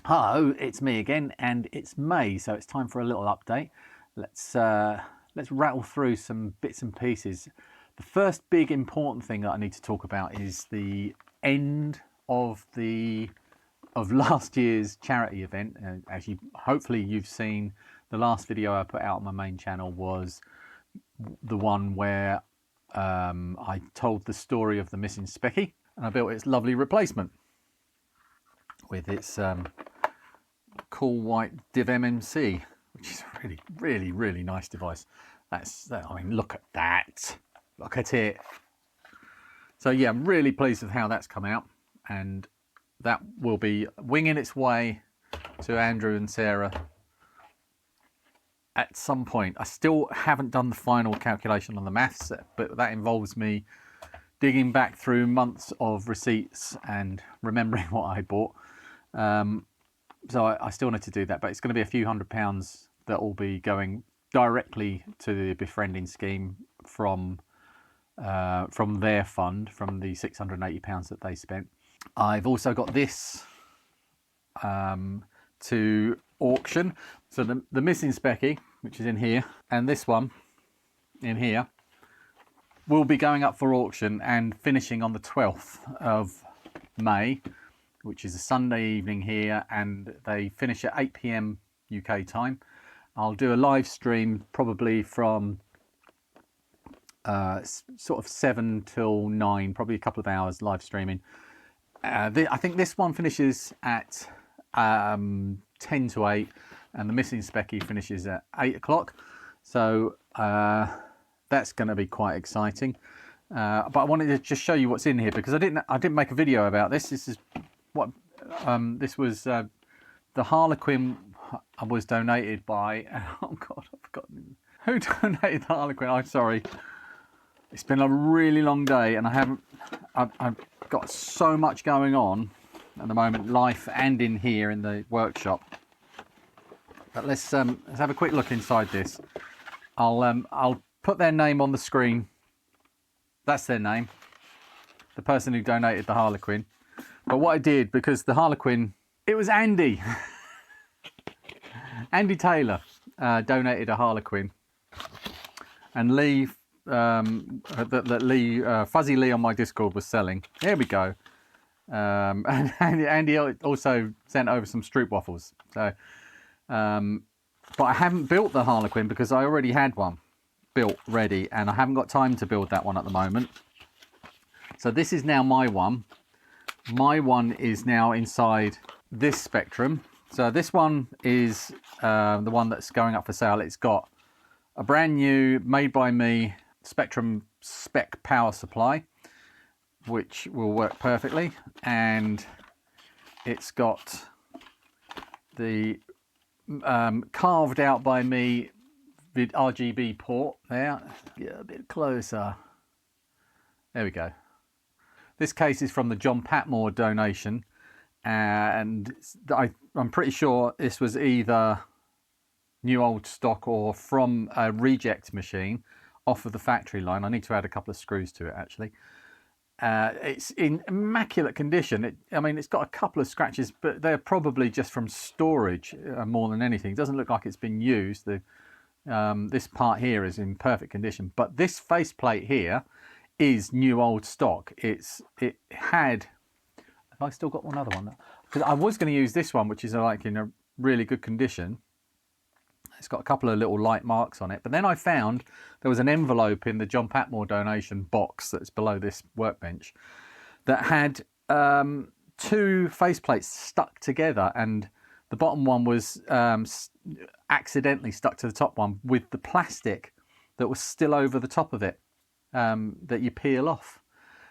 Hello, it's me again, and it's May, so it's time for a little update. Let's rattle through some bits and pieces. The first big important thing that I need to talk about is the end of last year's charity event. As hopefully you've seen, the last video I put out on my main channel was the one where I told the story of the missing Specky, and I built its lovely replacement with its cool white Div MMC, which is a really nice device. I mean, look at that, look at it. So yeah, I'm really pleased with how that's come out, and that will be winging its way to Andrew and Sarah at some point. I still haven't done the final calculation on the maths, but that involves me digging back through months of receipts and remembering what I bought. So I still need to do that, but it's going to be a few £100 that will be going directly to the Befriending Scheme from their fund, from the £680 that they spent. I've also got this to auction. So the missing Specky, which is in here, and this one in here, will be going up for auction and finishing on the 12th of May, which is a Sunday evening here, and they finish at 8 PM UK time. I'll do a live stream probably from sort of 7 till 9, probably a couple of hours live streaming. I think this one finishes at 10 to 8, and the missing Specky finishes at 8 o'clock. So that's going to be quite exciting. But I wanted to just show you what's in here, because I didn't make a video about this. This is what this was. The Harlequin was donated by, oh god, I've forgotten who donated the Harlequin. I'm sorry, it's been a really long day, and I've got so much going on at the moment, life and in here in the workshop. But let's have a quick look inside this. I'll put their name on the screen. That's their name, the person who donated the Harlequin. But what I did, because the Harlequin, it was Andy. Andy Taylor donated a Harlequin, and Lee, Fuzzy Lee on my Discord was selling. There we go. And Andy also sent over some stroopwafels. So, but I haven't built the Harlequin because I already had one built ready, and I haven't got time to build that one at the moment. So this is now my one. My one is now inside this Spectrum. So this one is the one that's going up for sale. It's got a brand new, made by me, Spectrum spec power supply, which will work perfectly. And it's got the carved out by me the RGB port there. Get a bit closer. There we go. This case is from the John Patmore donation, and I'm pretty sure this was either new old stock or from a reject machine off of the factory line. I need to add a couple of screws to it actually. It's in immaculate condition. I mean, it's got a couple of scratches, but they're probably just from storage more than anything. It doesn't look like it's been used. This part here is in perfect condition, but this faceplate here is new old stock. It had, have I still got one other one? Because I was going to use this one, which is like in a really good condition. It's got a couple of little light marks on it, but then I found there was an envelope in the John Patmore donation box that's below this workbench that had 2 faceplates stuck together, and the bottom one was accidentally stuck to the top one with the plastic that was still over the top of it. That you peel off.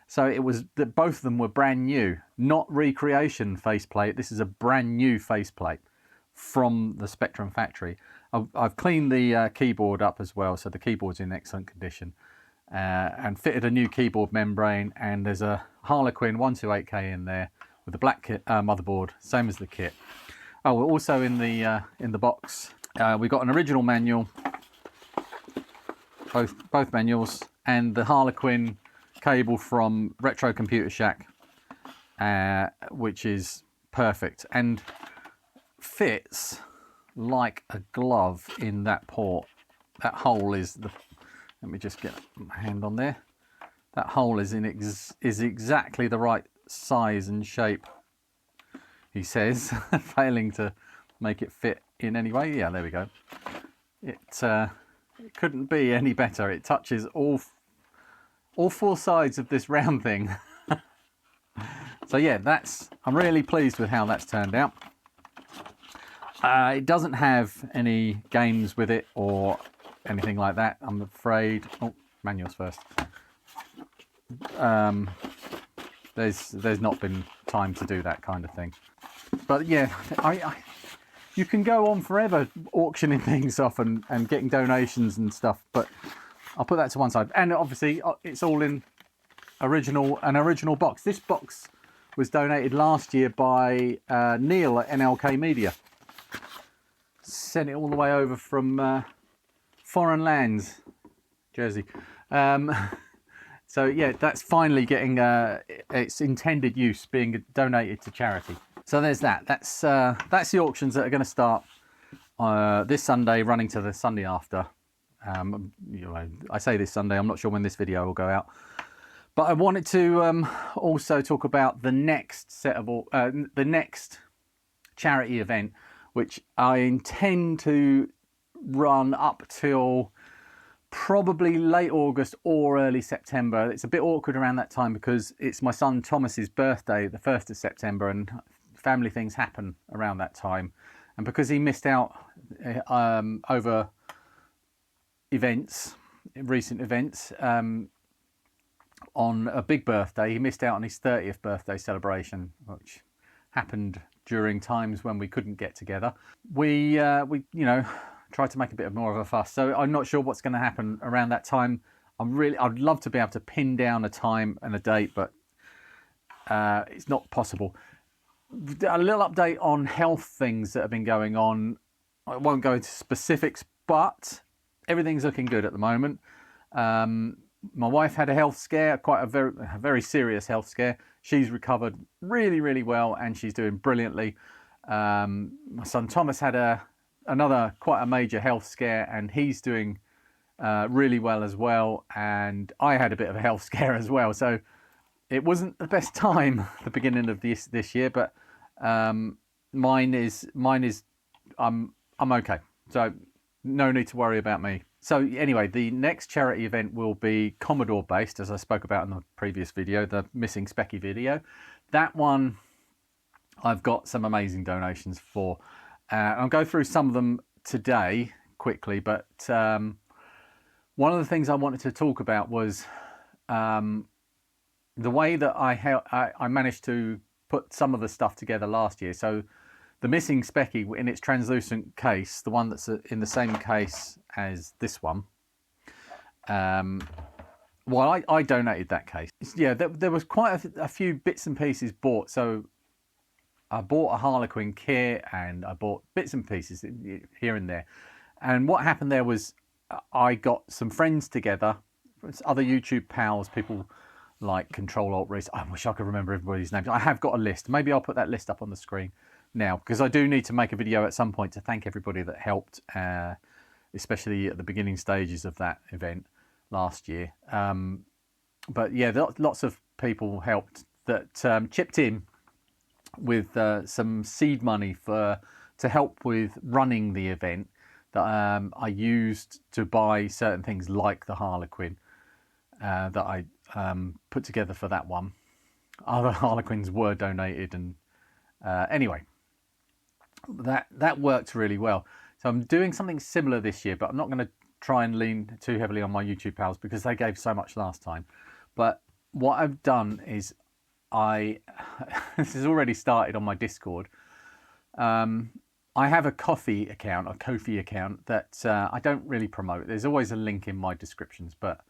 So it was that both of them were brand new, not recreation faceplate. This is a brand new faceplate from the Spectrum factory. I've cleaned the keyboard up as well, so the keyboard's in excellent condition, and fitted a new keyboard membrane, and there's a Harlequin 128K in there with the black motherboard, same as the kit. Oh, we're also in the box. We've got an original manual, both manuals, and the Harlequin cable from Retro Computer Shack, which is perfect. And fits like a glove in that port. That hole is the, let me just get my hand on there. That hole is is exactly the right size and shape, he says, failing to make it fit in any way. Yeah, there we go. It couldn't be any better. It touches all four sides of this round thing. So yeah, I'm really pleased with how that's turned out. It doesn't have any games with it or anything like that, I'm afraid. Oh, manuals first. There's not been time to do that kind of thing. But yeah, you can go on forever auctioning things off and getting donations and stuff, but I'll put that to one side. And obviously it's all in an original box. This box was donated last year by Neil at NLK Media. Sent it all the way over from foreign lands, Jersey. So yeah, that's finally getting its intended use, being donated to charity. So there's that. That's the auctions that are going to start this Sunday, running to the Sunday after. You know, I say this Sunday. I'm not sure when this video will go out, but I wanted to also talk about the next set of the next charity event, which I intend to run up till probably late August or early September. It's a bit awkward around that time because it's my son Thomas's birthday, the 1st of September, and family things happen around that time. And because he missed out over events, recent events, on a big birthday, he missed out on his 30th birthday celebration, which happened during times when we couldn't get together. We you know, tried to make a bit more of a fuss. So I'm not sure what's going to happen around that time. I'd love to be able to pin down a time and a date, but it's not possible. A little update on health things that have been going on. I won't go into specifics, but everything's looking good at the moment. My wife had a health scare, quite a very serious health scare. She's recovered really, really well, and she's doing brilliantly. My son Thomas had another quite a major health scare, and he's doing really well as well. And I had a bit of a health scare as well, so it wasn't the best time at the beginning of this year, but mine is I'm okay, so no need to worry about me. So anyway, the next charity event will be Commodore based, as I spoke about in the previous video, the Missing Specky video. That one I've got some amazing donations for. I'll go through some of them today quickly, but one of the things I wanted to talk about was the way that I managed to put some of the stuff together last year. So the Missing Specky in its translucent case, the one that's in the same case as this one, well, I donated that case. Yeah, there was quite a few bits and pieces bought. So I bought a Harlequin kit and I bought bits and pieces here and there. And what happened there was I got some friends together, other YouTube pals, people like Control Alt Race. I wish I could remember everybody's names. I have got a list. Maybe I'll put that list up on the screen now, because I do need to make a video at some point to thank everybody that helped, especially at the beginning stages of that event last year. But yeah, lots of people helped that chipped in with some seed money to help with running the event that I used to buy certain things like the Harlequin that I put together for that one. Other Harlequins were donated, and anyway, that worked really well. So I'm doing something similar this year, but I'm not going to try and lean too heavily on my YouTube pals because they gave so much last time. But what I've done is this has already started on my Discord. I have a Ko-fi account that I don't really promote. There's always a link in my descriptions, but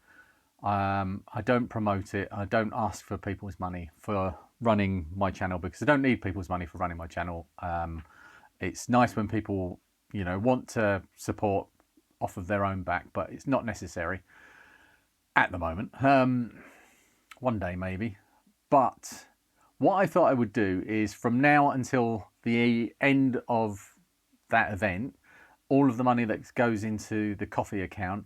I don't promote it. I don't ask for people's money for running my channel because I don't need people's money for running my channel. It's nice when people, you know, want to support off of their own back, but it's not necessary at the moment. One day maybe. But what I thought I would do is from now until the end of that event, all of the money that goes into the coffee account,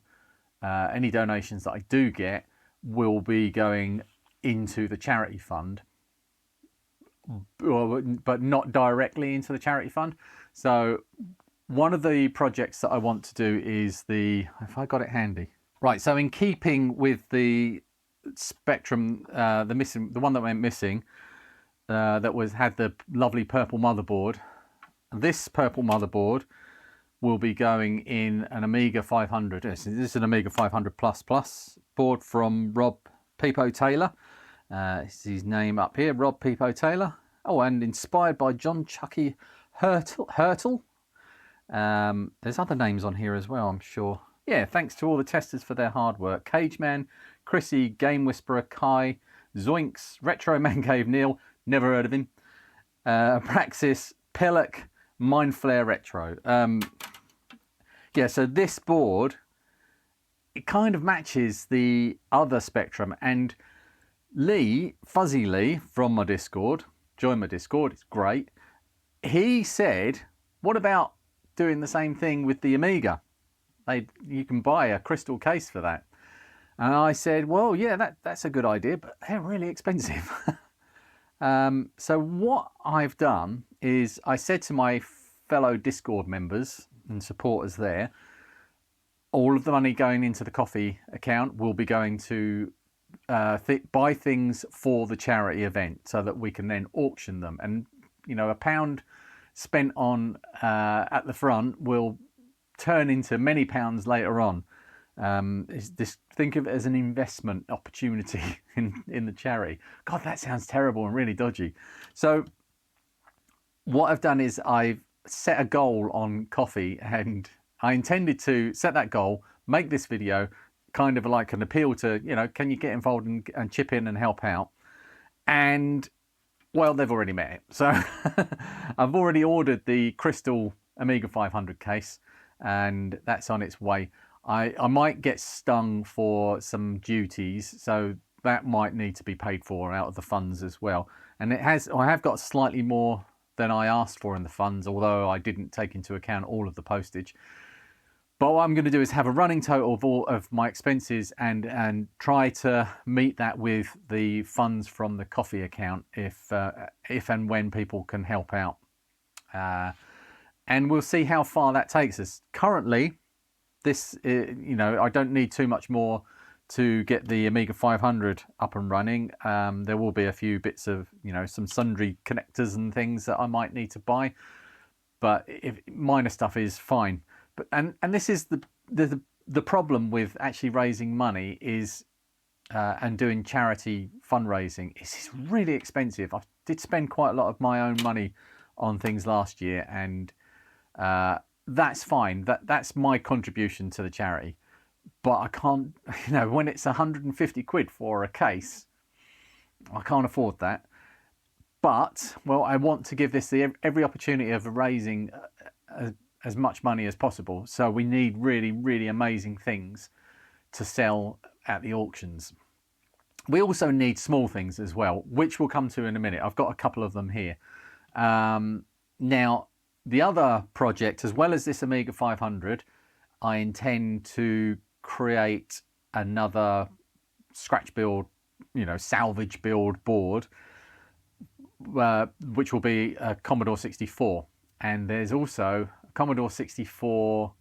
any donations that I do get, will be going into the charity fund, but not directly into the charity fund. So one of the projects that I want to do is if I got it handy. Right, so in keeping with the Spectrum, the one that went missing, that had the lovely purple motherboard. This purple motherboard will be going in an Amiga 500. This is an Amiga 500 plus board from Rob Peepo Taylor. This is his name up here, Rob Peepo Taylor. Oh, and inspired by John Chucky Hurtle. There's other names on here as well, I'm sure. Yeah, thanks to all the testers for their hard work. Cageman, Chrissy, Game Whisperer, Kai, Zoinks, Retro Man Cave Neil, never heard of him. Praxis, Pillock, Mindflare Retro. Yeah, so this board, it kind of matches the other Spectrum. And Lee, Fuzzy Lee from my Discord, join my Discord, it's great. He said, what about doing the same thing with the Amiga? You can buy a crystal case for that. And I said, well, yeah, that's a good idea, but they're really expensive. So what I've done is I said to my fellow Discord members and supporters there, all of the money going into the coffee account will be going to buy things for the charity event so that we can then auction them. And, you know, £1 spent on at the front will turn into many pounds later on. Think of it as an investment opportunity in the charity. God, that sounds terrible and really dodgy. So what I've done is I've set a goal on coffee, and I intended to set that goal, make this video kind of like an appeal to, you know, can you get involved and chip in and help out? And well, they've already met it. So I've already ordered the crystal Amiga 500 case, and that's on its way. I might get stung for some duties, so that might need to be paid for out of the funds as well. And I have got slightly more than I asked for in the funds, although I didn't take into account all of the postage. But what I'm going to do is have a running total of all of my expenses and try to meet that with the funds from the coffee account if and when people can help out. And we'll see how far that takes us. Currently, this, you know, I don't need too much more to get the Amiga 500 up and running. There will be a few bits of, you know, some sundry connectors and things that I might need to buy, but minor stuff is fine. But and this is the problem with actually raising money is and doing charity fundraising. It's really expensive. I did spend quite a lot of my own money on things last year, and that's fine. That's my contribution to the charity. But I can't, you know, when it's 150 quid for a case, I can't afford that. But, well, I want to give this every opportunity of raising as much money as possible. So we need really, really amazing things to sell at the auctions. We also need small things as well, which we'll come to in a minute. I've got a couple of them here. Now, the other project, as well as this Amiga 500, I intend to create another scratch build, you know, salvage build board, which will be a Commodore 64. And there's also a Commodore 64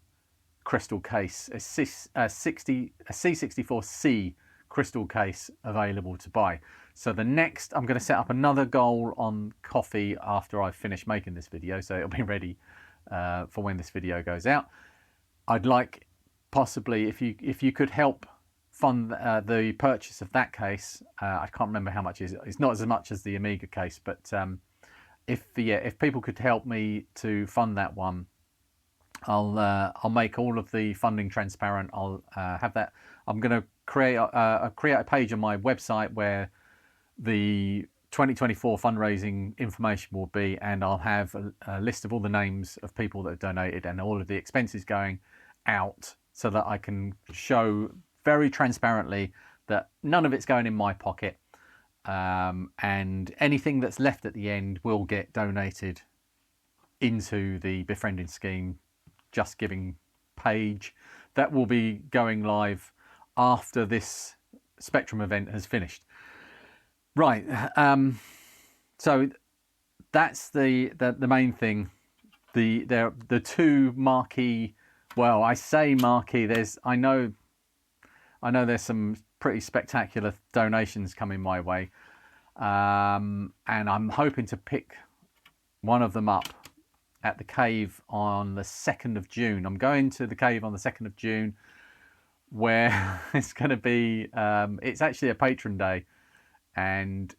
crystal case, a C64C crystal case available to buy. So the next, I'm going to set up another goal on coffee after I finish making this video, so it'll be ready for when this video goes out. I'd like possibly if you could help fund the purchase of that case. I can't remember how much it is. It's not as much as the Amiga case, but if people could help me to fund that one, I'll make all of the funding transparent. I'll have that. I'm going to create a page on my website where the 2024 fundraising information will be, and I'll have a list of all the names of people that have donated and all of the expenses going out, so that I can show very transparently that none of it's going in my pocket, and anything that's left at the end will get donated into the Befriending Scheme Just Giving page that will be going live after this Spectrum event has finished. Right, so that's the main thing. The two marquee, well, I say marquee, I know there's some pretty spectacular donations coming my way, and I'm hoping to pick one of them up at the cave on the 2nd of June. I'm going to the cave on the 2nd of June, where it's going to be, it's actually a patron day, and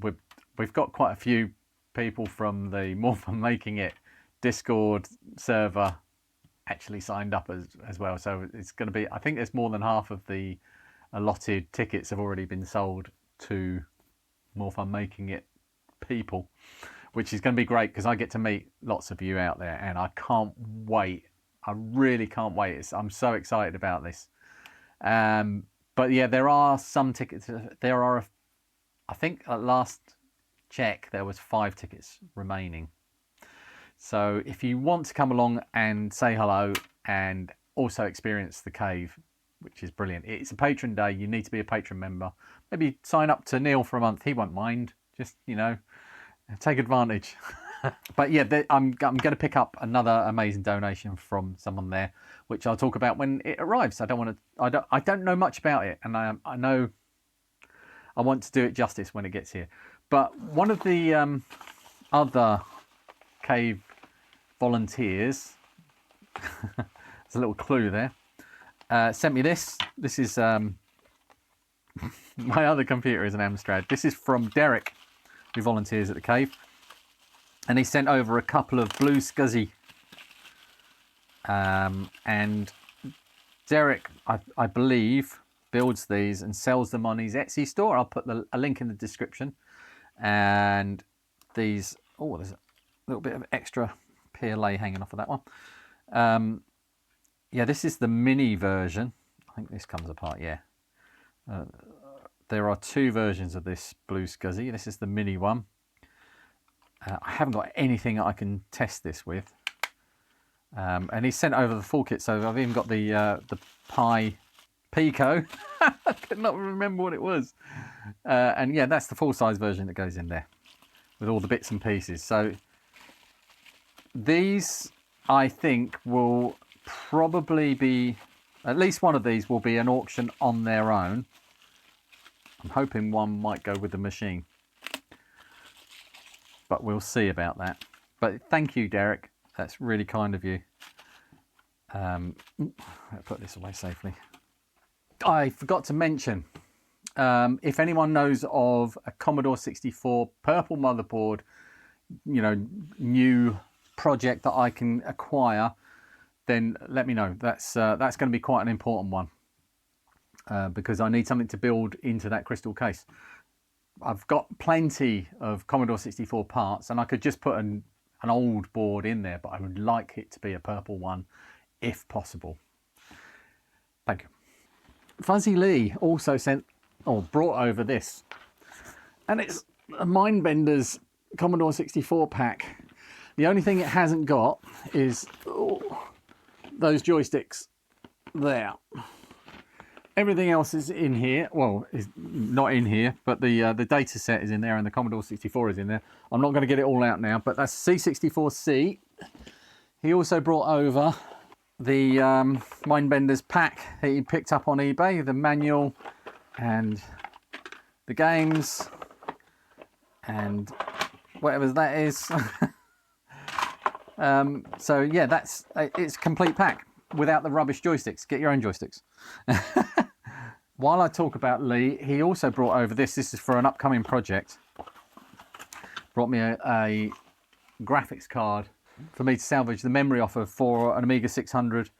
we've got quite a few people from the More Fun Making It Discord server actually signed up as well. So it's going to be, I think there's more than half of the allotted tickets have already been sold to More Fun Making It people, which is going to be great because I get to meet lots of you out there, and I can't wait. I really can't wait. I'm so excited about this. But yeah, there are some tickets. There are, I think at last check, there was 5 tickets remaining. So if you want to come along and say hello and also experience the cave, which is brilliant. It's a patron day. You need to be a patron member. Maybe sign up to Neil for a month. He won't mind. Just, you know, take advantage. But yeah, I'm going to pick up another amazing donation from someone there, which I'll talk about when it arrives. I don't know much about it, and I know I want to do it justice when it gets here. But one of the other cave volunteers, there's a little clue there, sent me this. This is my other computer is an Amstrad. This is from Derek, who volunteers at the cave, and he sent over a couple of Blue SCSI. And Derek, I believe, builds these and sells them on his Etsy store. I'll put a link in the description. And these, oh, there's a little bit of extra PLA hanging off of that one. Yeah, this is the mini version. I think this comes apart, yeah. There are 2 versions of this Blue SCSI. This is the mini one. I haven't got anything I can test this with. And he sent over the full kit, so I've even got the Pi Pico. I could not remember what it was. And yeah, that's the full-size version that goes in there with all the bits and pieces. So these, I think, will probably be, at least one of these will be an auction on their own. I'm hoping one might go with the machine, but we'll see about that. But thank you, Derek. That's really kind of you. I'll put this away safely. I forgot to mention, if anyone knows of a Commodore 64 purple motherboard, you know, new project that I can acquire, then let me know. That's going to be quite an important one, because I need something to build into that crystal case. I've got plenty of Commodore 64 parts, and I could just put an old board in there, but I would like it to be a purple one if possible. Thank you. Fuzzy Lee also brought over this, and it's a Mindbender's Commodore 64 pack. The only thing it hasn't got is those joysticks there. Everything else is in here. Well, is not in here, but the data set is in there and the Commodore 64 is in there. I'm not going to get it all out now, but that's C64C. He also brought over the Mindbender's pack that he picked up on eBay, the manual and the games and whatever that is. So yeah, it's a complete pack without the rubbish joysticks. Get your own joysticks. While I talk about Lee, he also brought over this. This is for an upcoming project. Brought me a graphics card for me to salvage the memory off of for an Amiga 600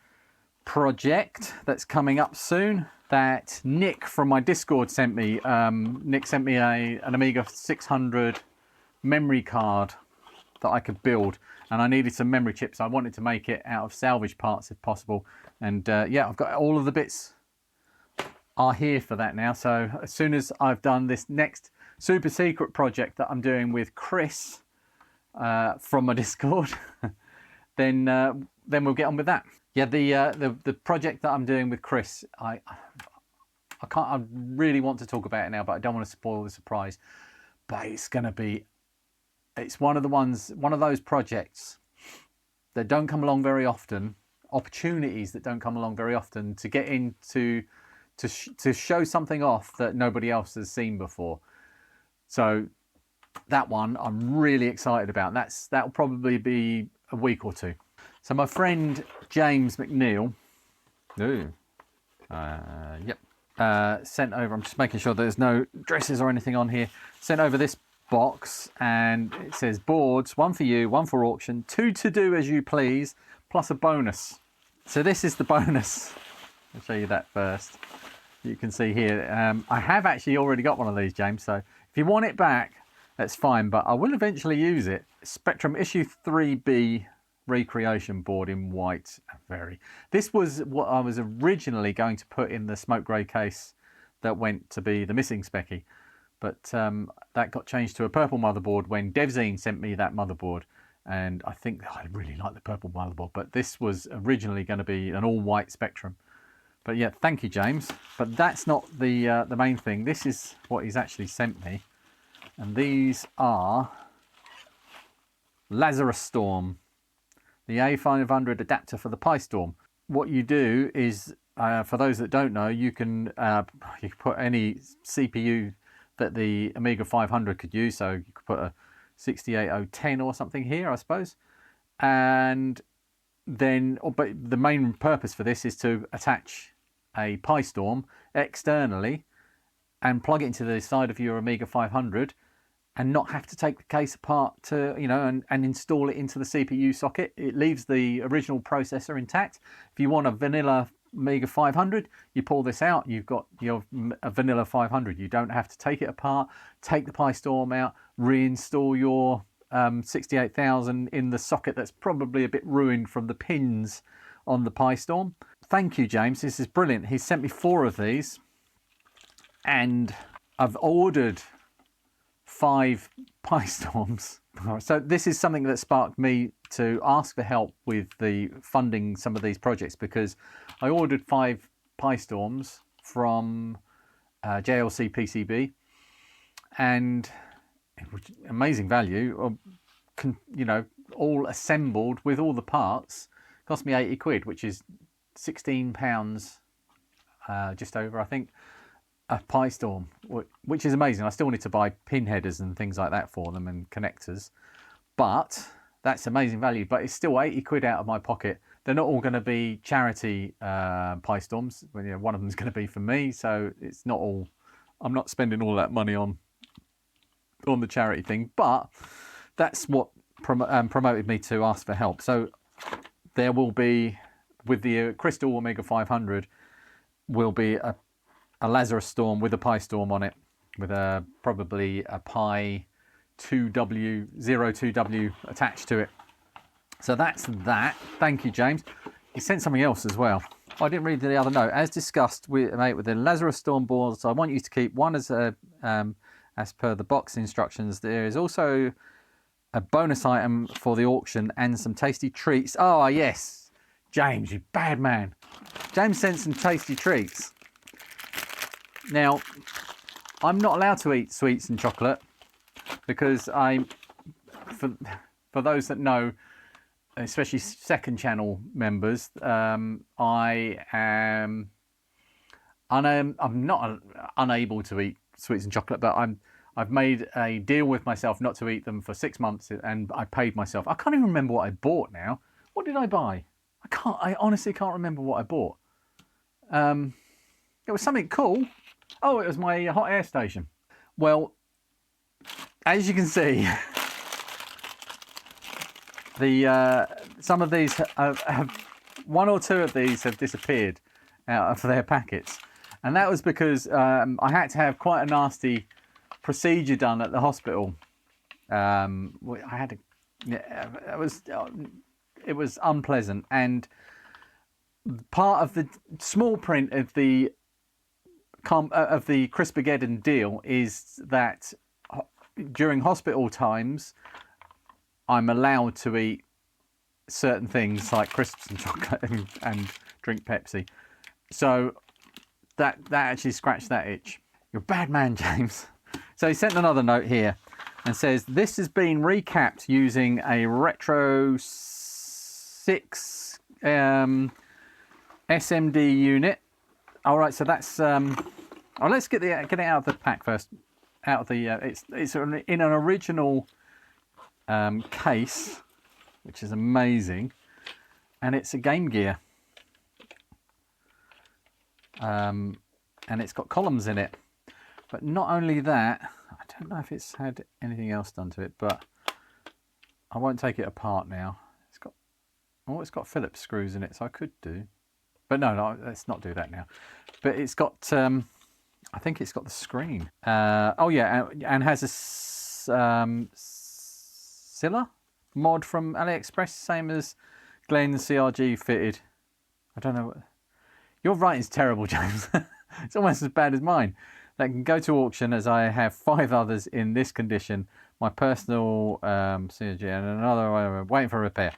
project that's coming up soon. That Nick from my Discord sent me. Nick sent me an Amiga 600 memory card that I could build, and I needed some memory chips. I wanted to make it out of salvage parts if possible, and yeah, I've got all of the bits are here for that now. So as soon as I've done this next super secret project that I'm doing with Chris, from my Discord, then we'll get on with that. Yeah, the project that I'm doing with Chris, I really want to talk about it now, but I don't want to spoil the surprise. But it's one of those projects that don't come along very often, opportunities that don't come along very often to get into, to show something off that nobody else has seen before. So that one I'm really excited about. That'll probably be a week or two. So my friend James McNeil, sent over, I'm just making sure there's no dresses or anything on here, sent over this box, and it says boards, one for you, one for auction, 2 to do as you please, plus a bonus. So this is the bonus. I'll show you that first. You can see here, I have actually already got one of these, James, so if you want it back, that's fine, but I will eventually use it. Spectrum issue 3B recreation board in white. This was what I was originally going to put in the smoke grey case that went to be the missing specky, but that got changed to a purple motherboard when Devzine sent me that motherboard, and I think I really like the purple motherboard, but this was originally going to be an all white Spectrum. But yeah, thank you, James. But that's not the main thing. This is what he's actually sent me, and these are Lazarus Storm, the A500 adapter for the Pi Storm. What you do is, for those that don't know, you can put any CPU that the Amiga 500 could use. So you could put a 68010 or something here, I suppose. And then, but the main purpose for this is to attach a Pi Storm externally and plug it into the side of your Amiga 500 and not have to take the case apart to, and install it into the CPU socket. It leaves the original processor intact. If you want a vanilla Amiga 500, you pull this out, you've got a vanilla 500. You don't have to take it apart, take the Pi Storm out, reinstall your 68000 in the socket that's probably a bit ruined from the pins on the Pi Storm. Thank you, James. This is brilliant. He sent me 4 of these, and I've ordered 5 Pi Storms. So this is something that sparked me to ask for help with the funding some of these projects, because I ordered 5 Pi Storms from JLC PCB, and amazing value, all assembled with all the parts, cost me 80 quid, which is £16, just over, I think, a Pi Storm, which is amazing. I still need to buy pin headers and things like that for them and connectors, but that's amazing value. But it's still 80 quid out of my pocket. They're not all going to be charity Pi Storms. One of them is going to be for me, so it's not all. I'm not spending all that money on the charity thing, but that's what promoted me to ask for help. So there will be, with the Crystal Omega 500, will be a Lazarus Storm with a Pi Storm on it, with probably a Pi 02W attached to it. So that's that. Thank you, James. He sent something else as well. I didn't read the other note. As discussed with the Lazarus Storm boards, I want you to keep one as per the box instructions. There is also a bonus item for the auction and some tasty treats. Oh yes, James, you bad man. James sent some tasty treats. Now, I'm not allowed to eat sweets and chocolate because for those that know, especially second channel members, I'm not unable to eat sweets and chocolate, but I've made a deal with myself not to eat them for 6 months, and I paid myself. I can't even remember what I bought now. What did I buy? I honestly can't remember what I bought. It was something cool. Oh, it was my hot air station. Well, as you can see, some of these one or two of these have disappeared out of their packets, and that was because I had to have quite a nasty procedure done at the hospital. It was unpleasant, and part of the small print of the Crispageddon deal is that during hospital times I'm allowed to eat certain things like crisps and chocolate and drink Pepsi. So that actually scratched that itch. You're a bad man, James. So he sent another note here and says, this has been recapped using a Retro 6 SMD unit. All right, so that's let's get it out of the pack first. Out of the it's in an original case, which is amazing, and it's a Game Gear, and it's got columns in it. But not only that, I don't know if it's had anything else done to it, but I won't take it apart now. It's got Phillips screws in it, so I could do. But no, let's not do that now. But it's got, I think it's got the screen. Oh yeah, and has a Scylla mod from AliExpress, same as Glenn's CRG fitted. I don't know. Your writing's terrible, James. It's almost as bad as mine. That can go to auction, as I have 5 others in this condition. My personal CRG and another waiting for repair.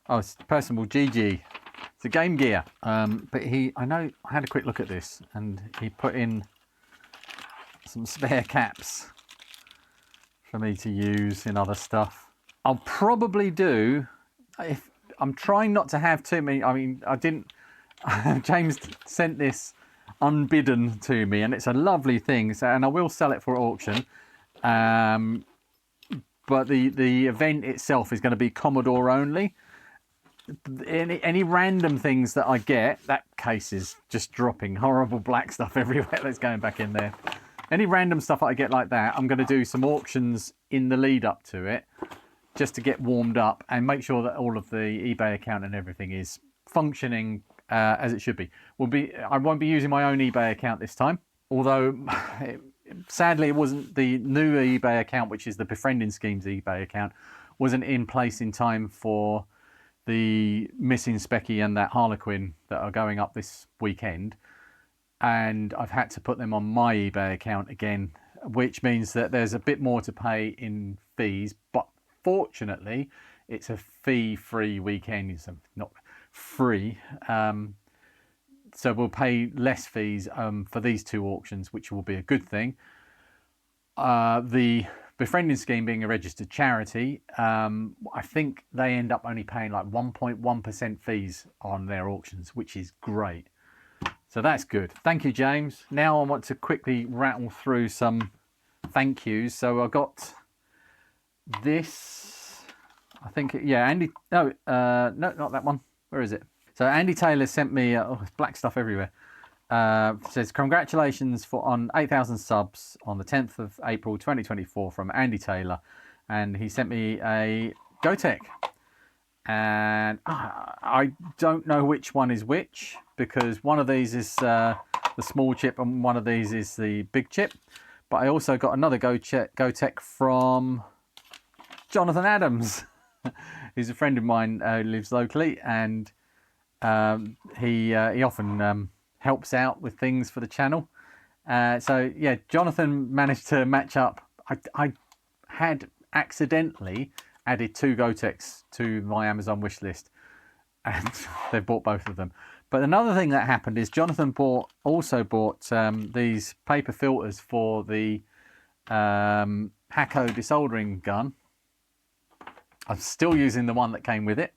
Oh, it's personal GG. It's a Game Gear. But I know I had a quick look at this, and he put in some spare caps for me to use in other stuff. I'll probably do, if I'm trying not to have too many. I mean, I didn't. James sent this unbidden to me, and it's a lovely thing. So, and I will sell it for auction. But the event itself is going to be Commodore only. Any random things that I get, that case is just dropping horrible black stuff everywhere that's going back in there. Any random stuff that I get like that, I'm going to do some auctions in the lead up to it, just to get warmed up and make sure that all of the eBay account and everything is functioning as it should be. I won't be using my own eBay account this time, although sadly it wasn't the new eBay account, which is the Befriending Schemes eBay account, wasn't in place in time for the Missing Specky and that Harlequin that are going up this weekend, and I've had to put them on my eBay account again, which means that there's a bit more to pay in fees, but fortunately it's a fee-free weekend. It's not free, so we'll pay less fees for these 2 auctions, which will be a good thing. The Befriending Scheme being a registered charity, I think they end up only paying like 1.1% fees on their auctions, which is great. So that's good. Thank you, James. Now I want to quickly rattle through some thank yous. So I got this, I think, yeah, Andy, no, not that one. Where is it? So Andy Taylor sent me, black stuff everywhere. Says, congratulations on 8,000 subs on the 10th of April 2024 from Andy Taylor. And he sent me a Gotek. And I don't know which one is which, because one of these is the small chip and one of these is the big chip. But I also got another Gotek from Jonathan Adams. He's a friend of mine who lives locally, and he often helps out with things for the channel. So yeah, Jonathan managed to match up. I had accidentally added 2 Goteks to my Amazon wish list, and they've bought both of them. But another thing that happened is Jonathan also bought these paper filters for the Hacko desoldering gun. I'm still using the one that came with it,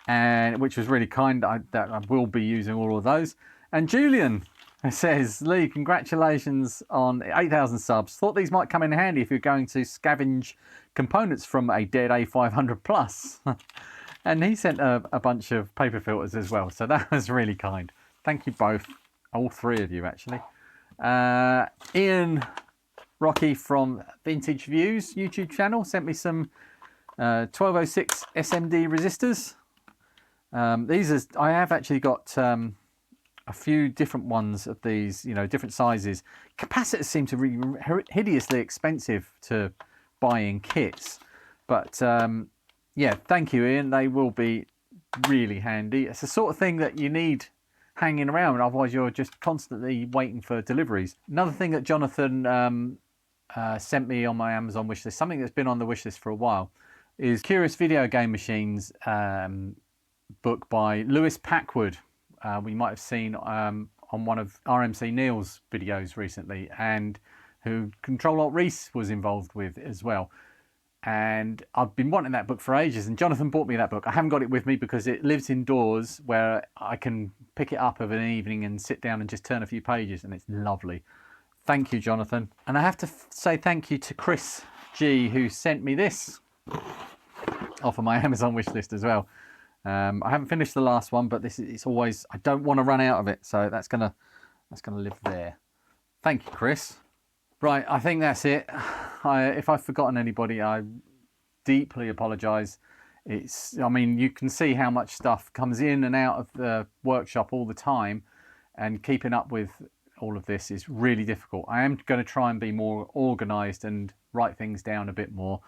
and which was really kind. I will be using all of those. And Julian says, Lee, congratulations on 8,000 subs. Thought these might come in handy if you're going to scavenge components from a dead A500 Plus. And he sent a bunch of paper filters as well. So that was really kind. Thank you both. All 3 of you, actually. Ian Rocky from Vintage Views YouTube channel sent me some 1206 SMD resistors. I have actually got a few different ones of these, different sizes. Capacitors seem to be hideously expensive to buy in kits, but yeah, thank you, Ian. They will be really handy. It's the sort of thing that you need hanging around, otherwise you're just constantly waiting for deliveries. Another thing that Jonathan sent me on my Amazon wishlist, something that's been on the wishlist for a while, is Curious Video Game Machines book by Lewis Packwood. We might have seen on one of RMC Neil's videos recently, and who Control Alt Reese was involved with as well. And I've been wanting that book for ages, and Jonathan bought me that book. I haven't got it with me because it lives indoors where I can pick it up of an evening and sit down and just turn a few pages, and it's lovely. Thank you, Jonathan. And I have to say thank you to Chris G, who sent me this off of my Amazon wish list as well. I haven't finished the last one, but it's always, I don't want to run out of it, so that's gonna live there. Thank you, Chris. Right, I think that's it. If I've forgotten anybody, I deeply apologise. I mean, you can see how much stuff comes in and out of the workshop all the time, and keeping up with all of this is really difficult. I am going to try and be more organised and write things down a bit more.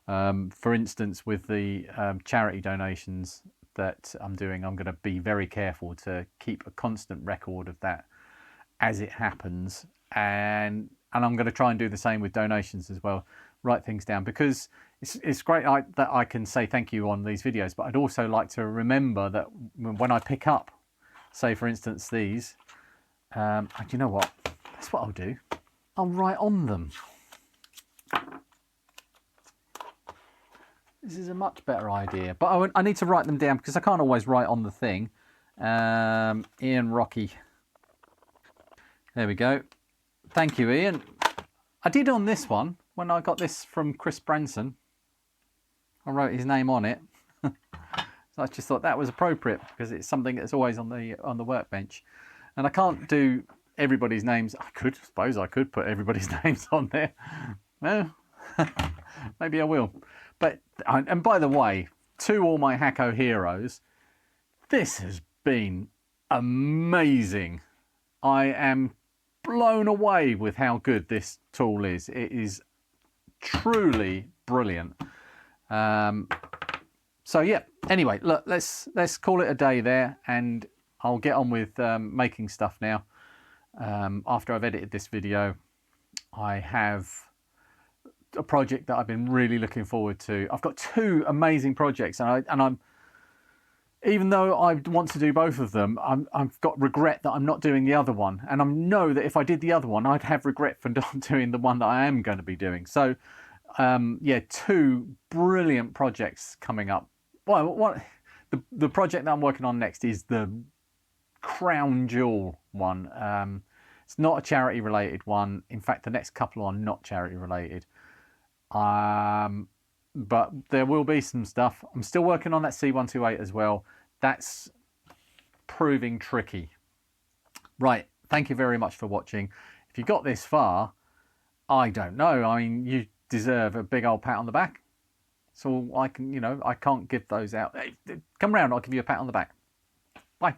For instance, with the charity donations that I'm doing, I'm going to be very careful to keep a constant record of that as it happens, and I'm going to try and do the same with donations as well. Write things down, because it's great that I can say thank you on these videos, but I'd also like to remember that when I pick up, say for instance these, and you know what? That's what I'll do. I'll write on them. This is a much better idea, but I need to write them down because I can't always write on the thing. Ian Rocky. There we go. Thank you, Ian. I did on this one, when I got this from Chris Branson. I wrote his name on it. So I just thought that was appropriate because it's something that's always on the workbench. And I can't do everybody's names. I suppose I could put everybody's names on there. Well, maybe I will. But, and by the way, to all my Hacko heroes, this has been amazing. I am blown away with how good this tool is. It is truly brilliant. So yeah, anyway, look, let's call it a day there, and I'll get on with making stuff now. After I've edited this video, I have a project that I've been really looking forward to. I've got two amazing projects, and I'm even though I want to do both of them, I've got regret that I'm not doing the other one. And I know that if I did the other one, I'd have regret for not doing the one that I am going to be doing. So, yeah, two brilliant projects coming up. Well, the project that I'm working on next is the crown jewel one. It's not a charity related one. In fact, the next couple are not charity related. But there will be some stuff. I'm still working on that C128 as well. That's proving tricky. Right, thank you very much for watching. If you got this far, I don't know. I mean, you deserve a big old pat on the back. So I can, I can't give those out. Hey, come round, I'll give you a pat on the back. Bye.